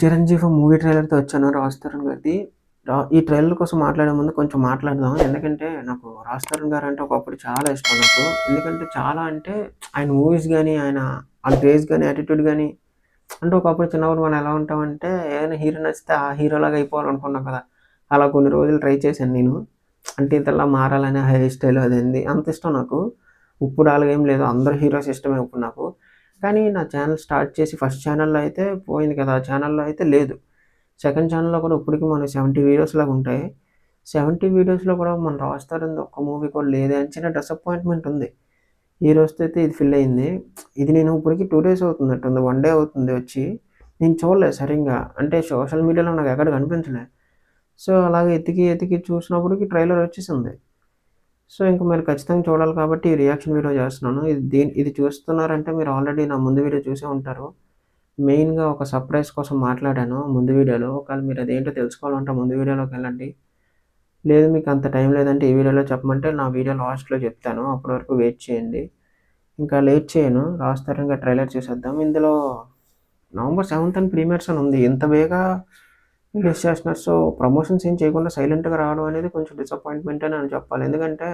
'Chiranjeevi' movie ట్రైలర్‌తో వచ్చాను 'రాజ్ తరుణ్' గారిది. ఈ ట్రైలర్ కోసం మాట్లాడే ముందు కొంచెం మాట్లాడదాం. ఎందుకంటే నాకు 'రాజ్ తరుణ్' గారంటే ఒకప్పుడు చాలా ఇష్టం నాకు. ఎందుకంటే చాలా అంటే ఆయన మూవీస్ గాని, ఆ క్రేజ్ గాని, యాటిట్యూడ్ గాని అంటే ఒకప్పుడు చిన్నప్పుడు మనం ఎలా ఉంటామంటే ఏదైనా హీరో నచ్చితే ఆ హీరోలాగా అయిపోవాలనుకున్నాం కదా! అలా కొన్ని రోజులు ట్రై చేశాను నేను. అంటే ఇతనిలా మారాలని హెయిర్ స్టైల్ అదేంది అంత ఇష్టం నాకు. ఇప్పుడు అలాగేం లేదు. అందరు హీరోస్ ఇష్టమే ఇప్పుడు నాకు. కానీ నా ఛానెల్ స్టార్ట్ చేసి ఫస్ట్ ఛానెల్‌లో అయితే పోయింది కదా! ఆ ఛానెల్‌లో అయితే లేదు. సెకండ్ ఛానెల్‌లో కూడా ఇప్పటికి మనకి 70 వీడియోస్ లాగా ఉంటాయి. 70 వీడియోస్‌లో కూడా మన 'రాజ్ తరుణ్‌ది' ఒక్క మూవీ కూడా లేదే అని చిన్న డిసప్పాయింట్‌మెంట్ ఉంది. ఈ రోజుతో అయితే ఇది ఫిల్ అయింది. ఇది నేను ఇప్పటికి 2 డేస్ అవుతున్నట్టుంది. 1 డే అవుతుంది వచ్చి. నేను చూడలేదు సరింగా. అంటే సోషల్ మీడియాలో నాకు ఎక్కడ కనిపించలే. సో, అలాగే ఎతికి చూసినప్పటికి ట్రైలర్ వచ్చేసింది. సో, ఇంక మీరు ఖచ్చితంగా చూడాలి కాబట్టి ఈ రియాక్షన్ వీడియో చేస్తున్నాను. ఇది చూస్తున్నారంటే మీరు ఆల్రెడీ నా ముందు వీడియో చూసే ఉంటారు. మెయిన్‌గా ఒక సర్ప్రైజ్ కోసం మాట్లాడాను ముందు వీడియోలో. ఒకవేళ మీరు అదేంటో తెలుసుకోవాలంటే ముందు వీడియోలోకెళ్ళండి. లేదు మీకు అంత టైం లేదంటే ఈ వీడియోలో చెప్పమంటే నా వీడియో లాస్ట్‌లో చెప్తాను. అప్పటి వరకు వెయిట్ చేయండి. ఇంకా లేట్ చేయను. 'రాజ్ తరుణ్' గారి ట్రైలర్ చూసేద్దాం. ఇందులో నవంబర్ 7థ్ అని ప్రీమియర్స్ అని ఉంది. ఇంత బేగా గెస్ చేస్తున్నారు. సో, ప్రమోషన్స్ ఏం చేయకుండా సైలెంట్‌గా రావడం అనేది కొంచెం డిసప్పాయింట్‌మెంట్ అని చెప్పాలి. ఎందుకంటే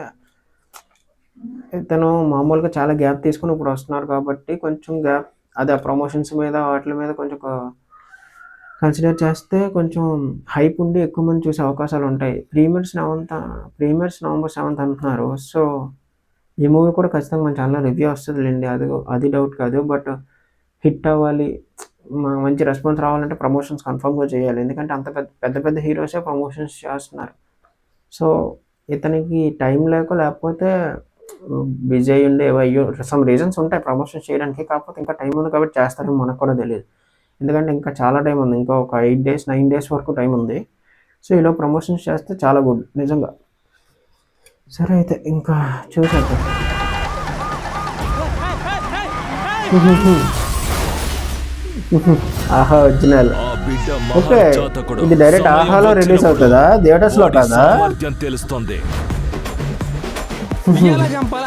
ఇతను మామూలుగా చాలా గ్యాప్ తీసుకొని ఇప్పుడు వస్తున్నారు కాబట్టి కొంచెం గ్యాప్ అదే ప్రమోషన్స్ మీద వాటిల మీద కొంచెం కన్సిడర్ చేస్తే కొంచెం హైప్ ఉండి ఎక్కువ మంది చూసే అవకాశాలుంటాయి. ప్రీమియర్స్ నవంబర్ 7థ్ అంటున్నారు. సో, ఈ మూవీ కూడా ఖచ్చితంగా మన ఛానెల్‌లో రివ్యూ వస్తదిలెండి. అది డౌట్ కాదు. బట్ హిట్ అవ్వాలి, మంచి రెస్పాన్స్ రావాలంటే ప్రమోషన్స్ కన్ఫర్మ్‌గా చేయాలి. ఎందుకంటే అంత పెద్ద హీరోసే ప్రమోషన్స్ చేస్తున్నారు. సో, ఇతనికి టైం లేకపోతే బిజీ అయ్యుండి అయ్యో సమ్ రీజన్స్ ఉంటాయి ప్రమోషన్స్ చేయడానికి. కాకపోతే ఇంకా టైం ఉంది కాబట్టి చేస్తారేమో మనకు కూడా తెలీదు. ఎందుకంటే ఇంకా చాలా టైం ఉంది. ఇంకా ఒక 8 డేస్, 9 డేస్ వరకు టైం ఉంది. సో, ఈలోపు ప్రమోషన్స్ చేస్తే చాలా గుడ్ నిజంగా. సరే అయితే ఇంకా చూసేద్దాం. ఆహా ఒరిజినల్. ఓకే, ఇది డైరెక్ట్ ఆహాలో రిలీజ్ అవుతుందా? థియేటర్స్లో కాదా? తెలుస్తుంది.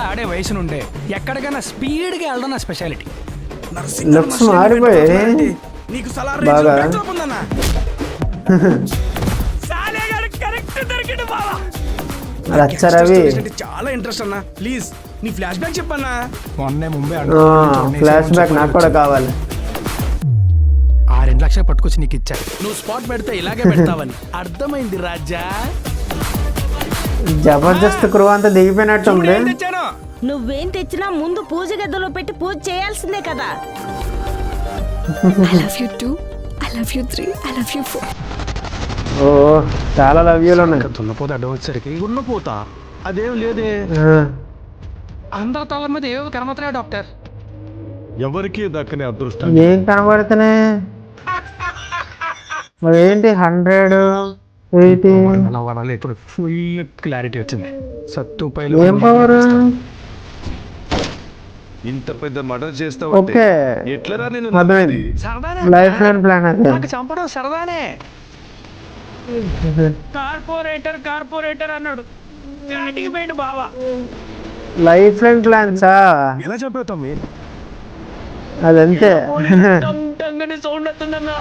ఆడే వయసు నుండే ఎక్కడికైనా స్పీడ్గా వెళ్ళడం నా స్పెషాలిటీ. లుక్స్ మారిపోయి బాగా రవి చాలా ఇంట్రెస్ట్ అన్నా. ప్లీజ్ నీ ఫ్లాష్ బ్యాక్ చెప్పన్నా. మొన్నే ముంబై ఫ్లాష్ బ్యాక్ నాకు కూడా కావాలి. 2 లక్షలు పట్టుకొచ్చి నీకు ఇచ్చా. నువ్వు స్పాట్ పెడితే ఇలాగే పెడతావని అర్థమైంది రాజా. జబర్దస్త్ క్రూ అంతా దిగిపోయినట్టుంది. నువ్వేం తెచ్చినా ముందు పూజ గదిలో పెట్టి పూజ చేయాల్సిందే కదా. I love you 2, I love you 3, I love you 4. ఓ చాలా లవ్ యూలు ఉన్నాయి. దున్నపోత అడ్డం వచ్చేసరికి ఉన్నపోతా అదేం లేదే. అందరి తల మీద ఏవో కనబడుతున్నాయి డాక్టర్. ఎవరికి దక్కని అదృష్టం ఏం కనబడుతున్నాయి మరి ఏంటి 100, 80 ఇప్పుడు ఫుల్ క్లారిటీ వచ్చింది. సత్తుపైలు ఏం పవర్? ఇంత పెద్ద మర్డర్ చేస్తావు ఓకే ఎట్లరా నేను అర్థమైంది. లైఫ్ లైన్ ప్లాన్ అది. నాకు చంపడం సరదానే. కార్పొరేటర్ అన్నాడు. పోయిండు బావా. లైఫ్ లైన్ ప్లాన్సా? ఎలా చంపేతాం? అదంతే. సౌండ్ వస్తుందన్నా.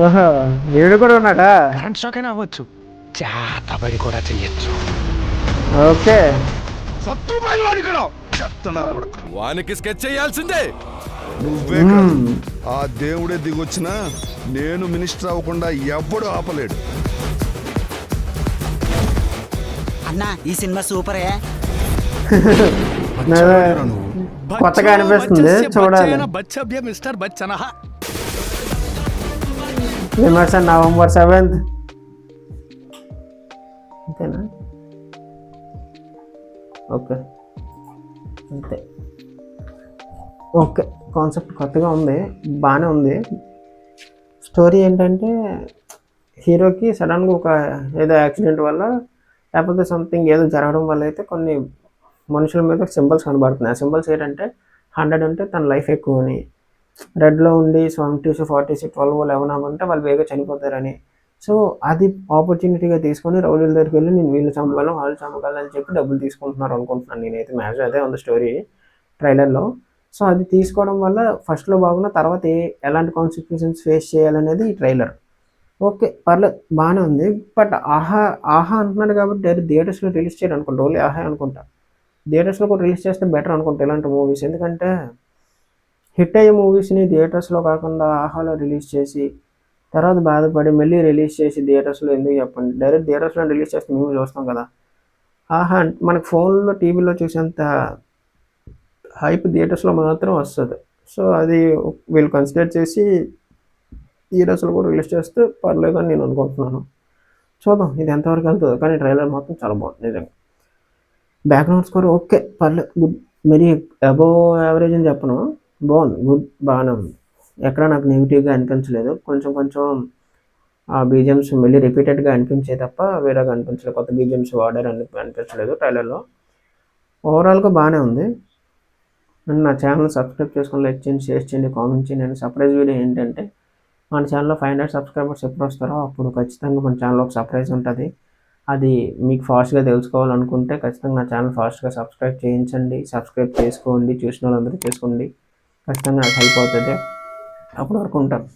ఓహో వీడు కూడా ఉన్నాడా? కరెంట్ షాక్ అయినా అవ్వచ్చు. చేతబడి కూడా చెయ్యొచ్చు. ఓకే వానికి స్కెచ్ చేయాల్సిందే. నువ్వే కాదు, ఆ దేవుడే దిగొచ్చినా నేను మినిస్టర్ అవ్వకుండా ఎవ్వడు ఆపలేడు. అన్నా ఈ సినిమా సూపరే. కొత్తగా అనిపిస్తుంది చూడాలి. మిస్టర్ బచ్చన్ విమర్శన్ నవంబర్ 7th అంతేనా? ఓకే అంతే. ఓకే కాన్సెప్ట్ కొత్తగా ఉంది, బాగానే ఉంది. స్టోరీ ఏంటంటే హీరోకి సడన్గా ఒక ఏదో యాక్సిడెంట్ వల్ల లేకపోతే సంథింగ్ ఏదో జరగడం వల్ల అయితే కొన్ని మనుషుల మీద సింబల్స్ కనబడుతున్నాయి. ఆ సింబల్స్ ఏంటంటే 100 అంటే తన లైఫ్ ఎక్కువ అని, రెడ్లో ఉండి 70s 40s 12 11 అవ్వంటే వాళ్ళు వేగంగా చనిపోతారని. సో అది ఆపర్చునిటీగా తీసుకొని రౌడీల దగ్గరికి వెళ్ళి నేను వీళ్ళు చంపగలను వాళ్ళు చంపగలను అని చెప్పి డబ్బులు తీసుకుంటున్నారు అనుకుంటున్నాను నేనైతే. మ్యాక్సిమం అదే ఉంది స్టోరీ ట్రైలర్లో. సో అది తీసుకోవడం వల్ల ఫస్ట్లో బాగున్న తర్వాత ఎలాంటి కాన్సిక్వెన్సెస్ ఫేస్ చేయాలనేది ఈ ట్రైలర్. ఓకే. పర్లేదు బానే ఉంది. బట్ 'ఆహా' అంటున్నాడు కాబట్టి డైరెక్ట్ థియేటర్స్‌లో రిలీజ్ చేయరు అనుకుంటా. ఓన్లీ 'ఆహా' అనుకుంటా. థియేటర్స్‌లో కూడా రిలీజ్ చేస్తే బెటర్ అనుకుంటా ఇలాంటి మూవీస్. ఎందుకంటే హిట్ అయ్యే మూవీస్‌ని థియేటర్స్‌లో కాకుండా 'ఆహాలో' రిలీజ్ చేసి, తర్వాత బాధపడి మళ్ళీ రిలీజ్ చేసి థియేటర్స్‌లో ఎందుకు చెప్పండి. డైరెక్ట్ థియేటర్స్‌లో రిలీజ్ చేస్తే మేము చూస్తాం కదా! 'ఆహా' మనకి ఫోన్‌లో, టీవీలో చూసేంత హైప్ థియేటర్స్‌లో మాత్రం వస్తది. సో, అది వీళ్ళు కన్సిడర్ చేసి థియేటర్స్‌లో కూడా రిలీజ్ చేస్తే పర్లేదని నేను అనుకుంటున్నాను. చూద్దాం ఇది ఎంతవరకు వెళ్తదో. కానీ ట్రైలర్ మాత్రం చాలా బాగుంది నిజంగా. Background score okay. పర్లేదు గుడ్. మరీ అబోవ్ యావరేజ్ అని చెప్పను. బాగుంది. గుడ్ బానే ఉంది. ఎక్కడ నాకు నెగెటివ్‌గా అనిపించలేదు. కొంచెం కొంచెం ఆ బీజీఎమ్స్ మళ్ళీ రిపీటెడ్‌గా అనిపించాయి తప్ప వేరేగా అనిపించలేదు. కొత్త బీజీఎమ్స్ వాడారని అనిపించలేదు ట్రైలర్‌లో. ఓవరాల్‌గా బానే ఉంది. అండ్ నా ఛానల్ సబ్స్క్రైబ్ చేసుకొని లైక్ చేయండి, షేర్ చేయండి, కామెంట్ చేయండి. అండ్ సర్ప్రైజ్ వీడియో ఏంటంటే మన ఛానల్‌లో 500 సబ్స్క్రైబర్స్ ఎప్పుడు వస్తారో అప్పుడు ఖచ్చితంగా మన ఛానల్‌లో ఒక సర్ప్రైజ్ ఉంటది. అది మీకు ఫాస్ట్‌గా తెలుసుకోవాలనుకుంటే ఖచ్చితంగా నా ఛానల్ ఫాస్ట్‌గా సబ్స్క్రైబ్ చేయించండి. సబ్స్క్రైబ్ చేసుకోండి. చూసిన వాళ్ళందరూ చేసుకోండి. ఖచ్చితంగా నాకు హెల్ప్ అవుతది. అప్పటి వరకు ఉంటాను.